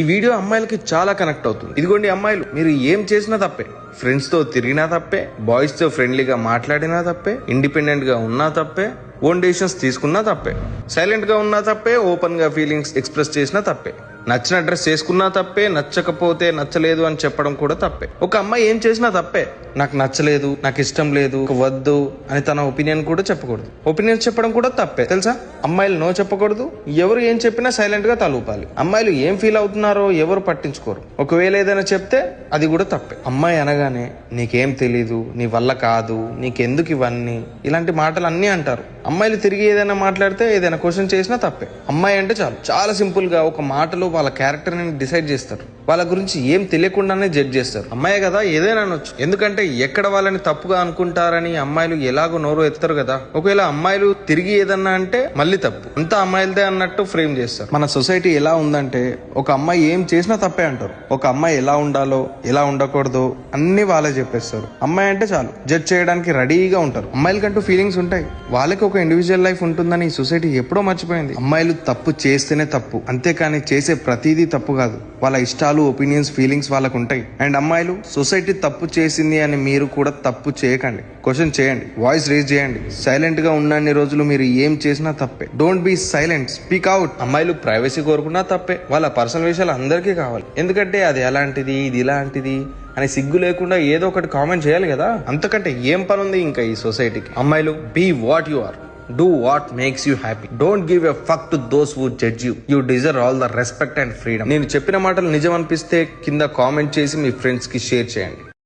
ఈ వీడియో అమ్మాయిలకి చాలా కనెక్ట్ అవుతుంది. ఇదిగోండి అమ్మాయిలు, మీరు ఏం చేసినా తప్పే. ఫ్రెండ్స్ తో తిరిగినా తప్పే, బాయ్స్ తో ఫ్రెండ్లీగా మాట్లాడినా తప్పే, ఇండిపెండెంట్ గా ఉన్నా తప్పే, ఓన్ డెసిషన్స్ తీసుకున్నా తప్పే, సైలెంట్ గా ఉన్నా తప్పే, ఓపెన్ గా ఫీలింగ్స్ ఎక్స్ప్రెస్ చేసినా తప్పే, నచ్చిన డ్రెస్ చేసుకున్నా తప్పే, నచ్చకపోతే నచ్చలేదు అని చెప్పడం కూడా తప్పే. ఒక అమ్మాయి ఏం చేసినా తప్పే. నాకు నచ్చలేదు, నాకు ఇష్టం లేదు, వద్దు అని తన ఒపీనియన్ కూడా చెప్పకూడదు. ఒపీనియన్ చెప్పడం కూడా తప్పే తెలుసా. అమ్మాయిలు నో చెప్పకూడదు, ఎవరు ఏం చెప్పినా సైలెంట్ గా తలూపాలి. అమ్మాయిలు ఏం ఫీల్ అవుతున్నారో ఎవరు పట్టించుకోరు. ఒకవేళ ఏదైనా చెప్తే అది కూడా తప్పే. అమ్మాయి అనగానే నీకేం తెలీదు, నీ వల్ల కాదు, నీకెందుకు ఇవన్నీ, ఇలాంటి మాటలు అన్నీ అంటారు. అమ్మాయిలు తిరిగి ఏదైనా మాట్లాడితే, ఏదైనా క్వశ్చన్ చేసినా తప్పే. అమ్మాయి అంటే చాలు, చాలా సింపుల్ గా ఒక మాటలో వాళ్ళ క్యారెక్టర్ ని డిసైడ్ చేస్తారు. వాళ్ళ గురించి ఏం తెలియకుండానే జడ్జ్ చేస్తారు. అమ్మాయి కదా ఏదైనా అనొచ్చు, ఎందుకంటే ఎక్కడ వాళ్ళని తప్పుగా అనుకుంటారని అమ్మాయిలు ఎలాగో నోరు ఎత్తారు కదా. ఒకవేళ అమ్మాయిలు తిరిగి ఏదన్నా అంటే మళ్ళీ తప్పు, అంతా అమ్మాయిలదే అన్నట్టు ఫ్రేమ్ చేస్తారు. మన సొసైటీ ఎలా ఉందంటే ఒక అమ్మాయి ఏం చేసినా తప్పే అంటారు. ఒక అమ్మాయి ఎలా ఉండాలో ఎలా ఉండకూడదో అన్ని వాళ్ళే చెప్పేస్తారు. అమ్మాయి అంటే చాలు జడ్జ్ చేయడానికి రెడీగా ఉంటారు. అమ్మాయిలకంటూ ఫీలింగ్స్ ఉంటాయి, వాళ్ళకి ఒక ఇండివిజువల్ లైఫ్ ఉంటుందని ఈ సొసైటీ ఎప్పుడో మర్చిపోయింది. అమ్మాయిలు తప్పు చేస్తేనే తప్పు, అంతేకాని చేసే ప్రతిదీ తప్పు కాదు. వాళ్ళ ఇష్టాలు, ఒపీనియన్స్, ఫీలింగ్స్ వాళ్ళకు ఉంటాయి. అండ్ అమ్మాయిలు, సొసైటీ తప్పు చేసింది అని మీరు కూడా తప్పు చేయకండి. క్వశ్చన్ చేయండి, వాయిస్ రేజ్ చేయండి. సైలెంట్ గా ఉన్నన్ని రోజులు మీరు ఏం చేసినా తప్పే. Don't be silent, speak out. అమ్మాయిలు ప్రైవసీ కోరుకున్నా తప్పే. వాళ్ళ పర్సనల్ విషయాలు అందరికీ కావాలి, ఎందుకంటే అది ఎలాంటిది, ఇది ఇలాంటిది అని సిగ్గు లేకుండా ఏదో ఒకటి కామెంట్ చేయాలి కదా. అంతకంటే ఏం పని ఉంది ఇంకా ఈ సొసైటీకి. అమ్మాయిలు, be what you are. Do what makes you happy. Don't give a fuck to those who judge you. You deserve all the respect and freedom. నేను చెప్పిన మాటలు నిజం అనిపిస్తే కింద కామెంట్ చేసి మీ ఫ్రెండ్స్ కి షేర్ చేయండి.